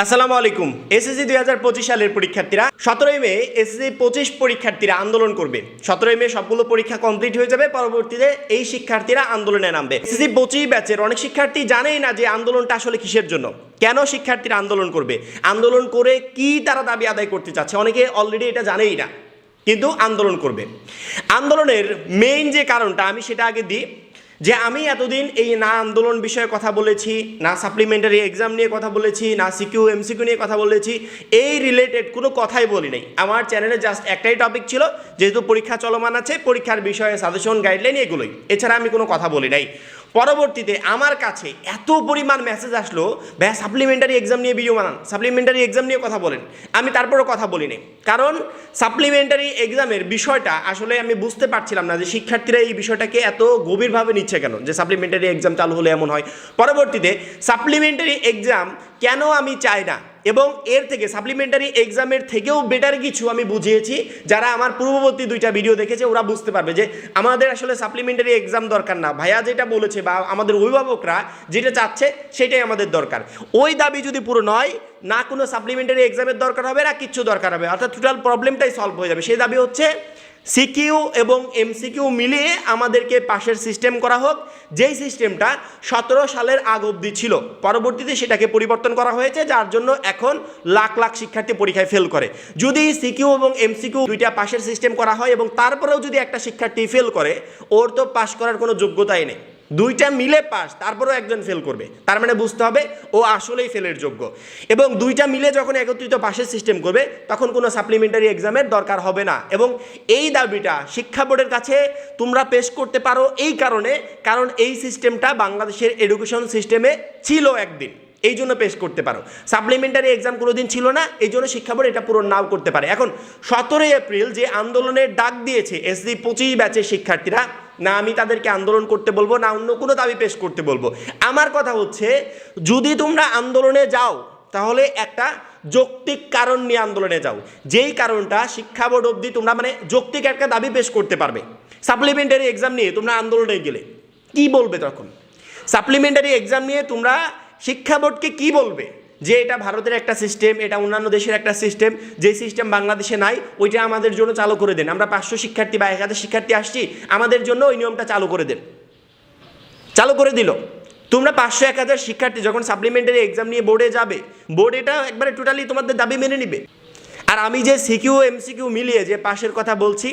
আসসালামু আলাইকুম। এসএসসি 2025 সালের পরীক্ষার্থীরা 17 মে এসএসসি 25 পরীক্ষার্থীরা আন্দোলন করবে। 17 মে সবগুলো পরীক্ষা কমপ্লিট হয়ে যাবে, পরবর্তীতে এই শিক্ষার্থীরা আন্দোলনে নামবে। এসএসসি 25 ব্যাচের অনেক শিক্ষার্থী জানেই না যে আন্দোলনটা আসলে কিসের জন্য, কেন শিক্ষার্থীরা আন্দোলন করবে, আন্দোলন করে কি তারা দাবি আদায় করতে চাচ্ছে। অনেকে অলরেডি এটা জানেই না, কিন্তু আন্দোলন করবে। আন্দোলনের মেইন যে কারণটা আমি সেটা আগে দিই, যে আমি এতদিন এই না আন্দোলন বিষয়ে কথা বলেছি, না সাপ্লিমেন্টারি এক্সাম নিয়ে কথা বলেছি, না সিকিউ এমসিকিউ নিয়ে কথা বলেছি, এই রিলেটেড কোনো কথাই বলি নাই। আমার চ্যানেলে জাস্ট একটাই টপিক ছিল, যেহেতু পরীক্ষা চলমান আছে, পরীক্ষার বিষয়ে সাজেশন গাইডলাইন এগুলোই, এছাড়া আমি কোনো কথা বলি নাই। পরবর্তীতে আমার কাছে এত পরিমাণ মেসেজ আসলো, ভাই সাপ্লিমেন্টারি এক্সাম নিয়ে ভিডিও বানান, সাপ্লিমেন্টারি এক্সাম নিয়ে কথা বলেন। আমি তারপরও কথা বলিনি, কারণ সাপ্লিমেন্টারি এক্সামের বিষয়টা আসলে আমি বুঝতে পারছিলাম না যে শিক্ষার্থীরা এই বিষয়টাকে এত গভীরভাবে নিচ্ছে কেন, যে সাপ্লিমেন্টারি এক্সাম চালু হলে এমন হয়। পরবর্তীতে সাপ্লিমেন্টারি এক্সাম কেন আমি চাই না, এবং এর থেকে সাপ্লিমেন্টারি এক্সামের থেকেও বেটার কিছু আমি বুঝিয়েছি। যারা আমার পূর্ববর্তী দুইটা ভিডিও দেখেছে ওরা বুঝতে পারবে যে আমাদের আসলে সাপ্লিমেন্টারি এক্সাম দরকার না, ভাইয়া যেটা বলেছে বা আমাদের অভিভাবকরা যেটা চাচ্ছে সেটাই আমাদের দরকার। ওই দাবি যদি পূরণ হয়, না কোনো সাপ্লিমেন্টারি এক্সামের দরকার হবে, না কিচ্ছু দরকার হবে, অর্থাৎ টোটাল প্রবলেমটাই সলভ হয়ে যাবে। সেই দাবি হচ্ছে সিকিউ এবং এমসিকিউ মিলিয়ে আমাদেরকে পাশের সিস্টেম করা হোক, যেই সিস্টেমটা 17 সালের আগ অবধি ছিল। পরবর্তীতে সেটাকে পরিবর্তন করা হয়েছে, যার জন্য এখন লাখ লাখ শিক্ষার্থী পরীক্ষায় ফেল করে। যদি সিকিউ এবং এমসিকিউ দুইটা পাশের সিস্টেম করা হয় এবং তারপরেও যদি একটা শিক্ষার্থী ফেল করে, ওর তো পাস করার কোনো যোগ্যতাই নেই। দুইটা মিলে পাস, তারপরেও একজন ফেল করবে, তার মানে বুঝতে হবে ও আসলেই ফেলের যোগ্য। এবং দুইটা মিলে যখন একত্রিত পাশের সিস্টেম করবে, তখন কোনো সাপ্লিমেন্টারি এক্সামের দরকার হবে না। এবং এই দাবিটা শিক্ষা বোর্ডের কাছে তোমরা পেশ করতে পারো এই কারণে, কারণ এই সিস্টেমটা বাংলাদেশের এডুকেশন সিস্টেমে ছিল একদিন, এই জন্য পেশ করতে পারো। সাপ্লিমেন্টারি এক্সাম কোনোদিন ছিল না, এই জন্য শিক্ষা বোর্ড এটা পূরণ নাও করতে পারে। এখন 17 এপ্রিল যে আন্দোলনের ডাক দিয়েছে এসএসসি 25 ব্যাচের শিক্ষার্থীরা, না আমি তাদেরকে আন্দোলন করতে বলবো, না অন্য কোনো দাবি পেশ করতে বলবো। আমার কথা হচ্ছে, যদি তোমরা আন্দোলনে যাও তাহলে একটা যৌক্তিক কারণ নিয়ে আন্দোলনে যাও, যেই কারণটা শিক্ষা বোর্ড অবধি তোমরা মানে যৌক্তিক একটা দাবি পেশ করতে পারবে। সাপ্লিমেন্টারি এক্সাম নিয়ে তোমরা আন্দোলনে গেলে কি বলবে তখন? সাপ্লিমেন্টারি এক্সাম নিয়ে তোমরা শিক্ষা বোর্ডকে কি বলবে? যে এটা ভারতের একটা সিস্টেম, এটা অন্যান্য দেশের একটা সিস্টেম, যে সিস্টেম বাংলাদেশে নাই, ওইটা আমাদের জন্য চালু করে দেন। আমরা 500 শিক্ষার্থী বা 1000 শিক্ষার্থী আসছি, আমাদের জন্য ওই নিয়মটা চালু করে দেন। চালু করে দিল। তোমরা 500-1000 শিক্ষার্থী যখন সাপ্লিমেন্টারি এক্সাম নিয়ে বোর্ডে যাবে, বোর্ড এটা একবারে টোটালি তোমাদের দাবি মেনে নিবে। আর আমি যে সিকিউ এমসিকিউ মিলিয়ে যে পাশের কথা বলছি,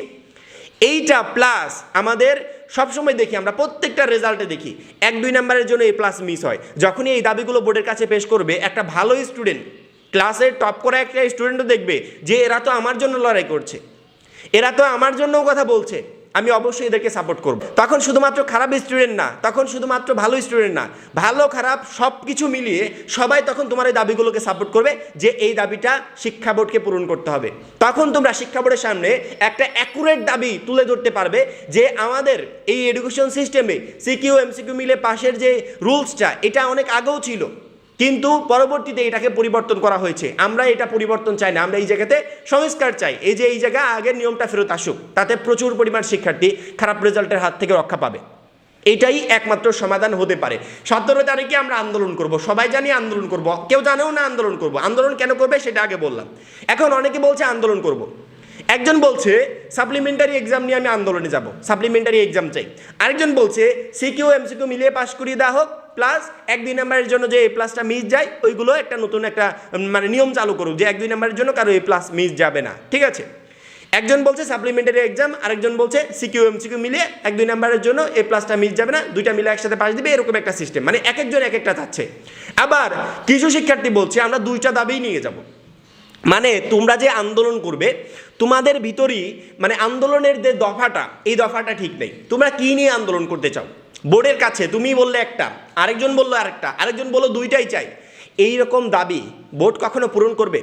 এইটা প্লাস আমাদের সবসময় দেখি, আমরা প্রত্যেকটা রেজাল্টে দেখি 1-2 নম্বরের জন্য এই প্লাস মিস হয়। যখনই এই দাবিগুলো বোর্ডের কাছে পেশ করবে, একটা ভালো স্টুডেন্ট, ক্লাসে টপ করা একটা স্টুডেন্টও দেখবে যে এরা তো আমার জন্য লড়াই করছে, এরা তো আমার জন্যও কথা বলছে, আমি অবশ্যই এদেরকে সাপোর্ট করব। তখন শুধুমাত্র খারাপ স্টুডেন্ট না, তখন শুধুমাত্র ভালো স্টুডেন্ট না, ভালো খারাপ সব কিছু মিলিয়ে সবাই তখন তোমার এই দাবিগুলোকে সাপোর্ট করবে, যে এই দাবিটা শিক্ষা বোর্ডকে পূরণ করতে হবে। তখন তোমরা শিক্ষা বোর্ডের সামনে একটা অ্যাকুরেট দাবি তুলে ধরতে পারবে, যে আমাদের এই এডুকেশন সিস্টেমে সিকিউ এমসিকিউ মিলে পাশের যে রুলসটা, এটা অনেক আগেও ছিল, কিন্তু পরবর্তীতে এটাকে পরিবর্তন করা হয়েছে। আমরা এটা পরিবর্তন চাই না, আমরা এই জায়গাতে সংস্কার চাই। এই যে এই জায়গা আগের নিয়মটা ফেরত আসুক, তাতে প্রচুর পরিমাণ শিক্ষার্থী খারাপ রেজাল্টের হাত থেকে রক্ষা পাবে। এটাই একমাত্র সমাধান হতে পারে। 17 তারিখে আমরা আন্দোলন করব, সবাই জানি আন্দোলন করব, কেউ জানেও না আন্দোলন করব। আন্দোলন কেন করবে সেটা আগে বললাম। এখন অনেকে বলছে আন্দোলন করব, একজন বলছে সাপ্লিমেন্টারি এক্সাম নিয়ে আমি আন্দোলনে যাব, সাপ্লিমেন্টারি এক্সাম চাই। আরেকজন বলছে সিকিউ এমসিকিউ মিলিয়ে পাস করিয়ে দেওয়া হোক, প্লাস 1-2 নম্বরের জন্য যে এ প্লাসটা মিস যায়, ওইগুলো একটা নতুন একটা মানে নিয়ম চালু করুক, যে 1-2 নম্বরের জন্য কারো এ প্লাস মিস যাবে না। ঠিক আছে, একজন বলছে সাপ্লিমেন্টারি এক্সাম, আরেকজন বলছে সিকিউ এমসিকিউ মিলিয়ে 1-2 নম্বরের জন্য এ প্লাসটা মিস যাবে না, দুইটা মিলে একসাথে পাস দিবে, এরকম একটা সিস্টেম। মানে এক একজন এক একটা চাচ্ছে। আবার কিছু শিক্ষার্থী বলছে আমরা দুইটা দাবিই নিয়ে যাব। মানে তোমরা যে আন্দোলন করবে, তোমাদের ভিতরই মানে আন্দোলনের যে দফাটা, এই দফাটা ঠিক নেই। তোমরা কি নিয়ে আন্দোলন করতে চাও? বোর্ডের কাছে তুমি বললে একটা, আরেকজন বললো আরেকটা, আরেকজন বললো দুইটাই চাই। এই রকম দাবি বোর্ড কখনো পূরণ করবে?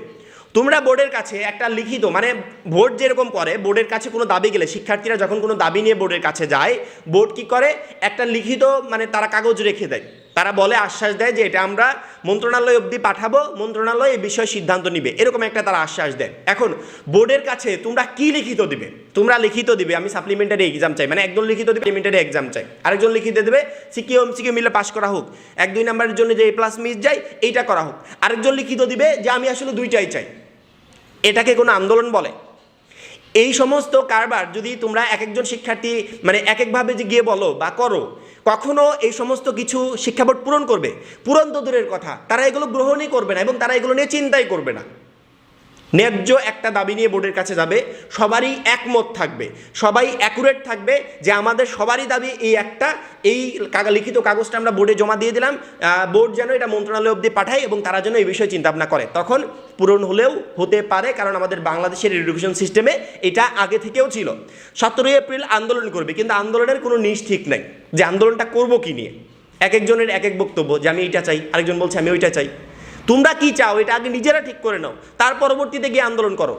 তোমরা বোর্ডের কাছে একটা লিখিত, মানে বোর্ড যেরকম করে, বোর্ডের কাছে কোনো দাবি গেলে শিক্ষার্থীরা যখন কোনো দাবি নিয়ে বোর্ডের কাছে যায়, বোর্ড কি করে, একটা লিখিত মানে তারা কাগজ রেখে দেয় তারা বলে, আশ্বাস দেয় যে এটা আমরা মন্ত্রণালয় অবধি পাঠাবো, মন্ত্রণালয় এই বিষয়ে সিদ্ধান্ত নিবে, এরকম একটা তারা আশ্বাস দেয়। এখন বোর্ডের কাছে তোমরা কি লিখিত দিবে? তোমরা লিখিত দিবে আমি সাপ্লিমেন্টারি এক্সাম চাই, মানে একজন লিখিত দিবে সাপ্লিমেন্টারি এক্সাম চাই, আরেকজন লিখিত দেবে সিকিউ এমসিকিউ মিলে পাস করা হোক, 1-2 নাম্বারের জন্য যে A+ মিস যায় এইটা করা হোক, আরেকজন লিখিত দিবে যে আমি আসলে দুইটাই চাই। এটাকে কোনো আন্দোলন বলে? এই সমস্ত কারবার যদি তোমরা এক একজন শিক্ষার্থী মানে এক একভাবে যে গিয়ে বলো বা করো, কখনো এই সমস্ত কিছু শিক্ষা বোর্ড পূরণ করবে? পূরণ তো দূরের কথা, তারা এগুলো গ্রহণই করবে না এবং তারা এগুলো নিয়ে চিন্তাই করবে না। ন্যায্য একটা দাবি নিয়ে বোর্ডের কাছে যাবে, সবারই একমত থাকবে, সবাই অ্যাকুরেট থাকবে যে আমাদের সবারই দাবি এই লিখিত কাগজটা আমরা বোর্ডে জমা দিয়ে দিলাম, বোর্ড যেন এটা মন্ত্রণালয় অবধি পাঠায় এবং তারা যেন এই বিষয়ে চিন্তা ভাবনা করে। তখন পূরণ হলেও হতে পারে, কারণ আমাদের বাংলাদেশের এডুকেশন সিস্টেমে এটা আগে থেকেও ছিল। 17 এপ্রিল আন্দোলন করবে, কিন্তু আন্দোলনের কোনো নিশ ঠিক নাই যে আন্দোলনটা করবো কি নিয়ে। এক একজনের এক এক বক্তব্য যে আমি এইটা চাই, আরেকজন বলছে আমি ওইটা চাই। তোমরা কি চাও এটা আগে নিজেরা ঠিক করে নাও, তার পরবর্তীতে গিয়ে আন্দোলন করো।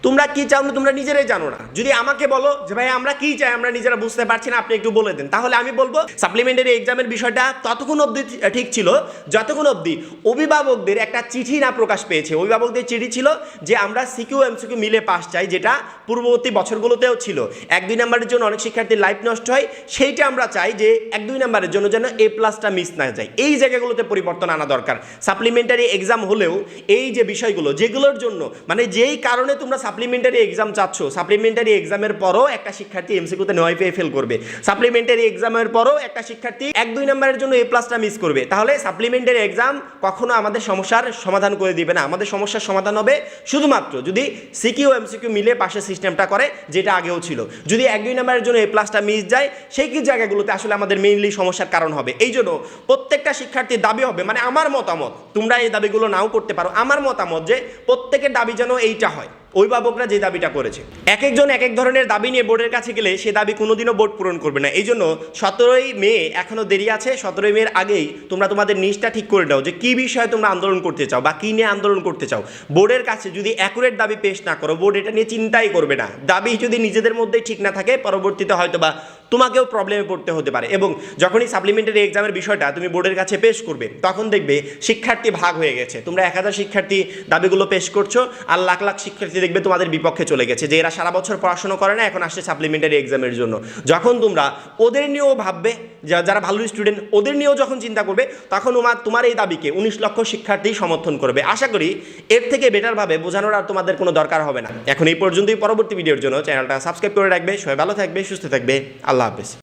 তোমরা কি চাও না তোমরা নিজেরাই জানো না। যদি আমাকে বলো যে ভাই আমরা কি চাই আমরা নিজেরা বুঝতে পারছি না, আপনি একটু বলে দেন, তাহলে আমি বলবো সাপ্লিমেন্টারি এক্সামের বিষয়টা ততক্ষণ অবধি ঠিক ছিল যতক্ষণ অবধি অভিভাবকদের একটা চিঠি না প্রকাশ পেয়েছে। অভিভাবকদের চিঠি ছিল যে আমরা সিকিউ এমসিকিউ মিলে পাস চাই, যেটা পূর্ববর্তী বছরগুলোতেও ছিল। 1-2 নাম্বারের জন্য অনেক শিক্ষার্থীর লাইফ নষ্ট হয়, সেইটা আমরা চাই যে 1-2 নাম্বারের জন্য যেন A+টা মিস না যায়। এই জায়গাগুলোতে পরিবর্তন আনা দরকার। সাপ্লিমেন্টারি এক্সাম হলেও এই যে বিষয়গুলো যেগুলোর জন্য মানে যেই কারণে তোমরা সাপ্লিমেন্টারি এক্সাম চাচ্ছ, সাপ্লিমেন্টারি এক্সামের পরও একটা শিক্ষার্থী এমসিকিউতে 9 পেয়ে ফেল করবে, সাপ্লিমেন্টারি এক্সামের পরও একটা শিক্ষার্থী 1-2 নাম্বারের জন্য A+টা মিস করবে, তাহলে সাপ্লিমেন্টারি এক্সাম কখনো আমাদের সমস্যার সমাধান করে দিবে না। আমাদের সমস্যার সমাধান হবে শুধুমাত্র যদি সিকিউ এমসিকিউ মিলে পাশের সিস্টেমটা করে, যেটা আগেও ছিল। যদি 1-2 নাম্বারের জন্য A+টা মিস যায়, সেই কি জায়গাগুলোতে আসলে আমাদের মেইনলি সমস্যার কারণ হবে। এই জন্য প্রত্যেকটা শিক্ষার্থীর দাবি হবে, মানে আমার মতামত, তোমরা এই দাবিগুলো নাও করতে পারো, আমার মতামত যে প্রত্যেকের দাবি যেন এইটা হয়, অভিভাবকরা যে দাবিটা করেছে। এক একজন এক এক ধরনের দাবি নিয়ে বোর্ডের কাছে গেলে সে দাবি কোনোদিনও বোর্ড পূরণ করবে না। এই জন্য 17ই মে এখনও দেরি আছে, 17ই মের আগেই তোমরা তোমাদের নিজটা ঠিক করে নাও যে কী বিষয়ে তোমরা আন্দোলন করতে চাও বা কী নিয়ে আন্দোলন করতে চাও। বোর্ডের কাছে যদি অ্যাকুরেট দাবি পেশ না করো, বোর্ড এটা নিয়ে চিন্তাই করবে না। দাবি যদি নিজেদের মধ্যেই ঠিক না থাকে, পরবর্তীতে হয়তো বা তোমাকেও প্রবলেমে পড়তে হতে পারে। এবং যখনই সাপ্লিমেন্টারি এক্সামের বিষয়টা তুমি বোর্ডের কাছে পেশ করবে, তখন দেখবে শিক্ষার্থী ভাগ হয়ে গেছে। তোমরা 1000 শিক্ষার্থী দাবিগুলো পেশ করছো, আর লাখ লাখ শিক্ষার্থী দেখবে তোমাদের বিপক্ষে চলে গেছে, যে এরা সারা বছর পড়াশোনা করে না, এখন আসছে সাপ্লিমেন্টারি এক্সামের জন্য। যখন তোমরা ওদের নিয়েও ভাববে, যারা ভালো স্টুডেন্ট ওদের নিয়েও যখন চিন্তা করবে, তখন তোমার এই দাবিকে 19 লক্ষ শিক্ষার্থী সমর্থন করবে। আশা করি এর থেকে বেটারভাবে বোঝানোর আর তোমাদের কোনো দরকার হবে না। এখন এই পর্যন্তই। পরবর্তী ভিডিওর জন্য চ্যানেলটা সাবস্ক্রাইব করে রাখবে। সবাই ভালো থাকবে, সুস্থ থাকবে। আল্লাহ হাফেজ।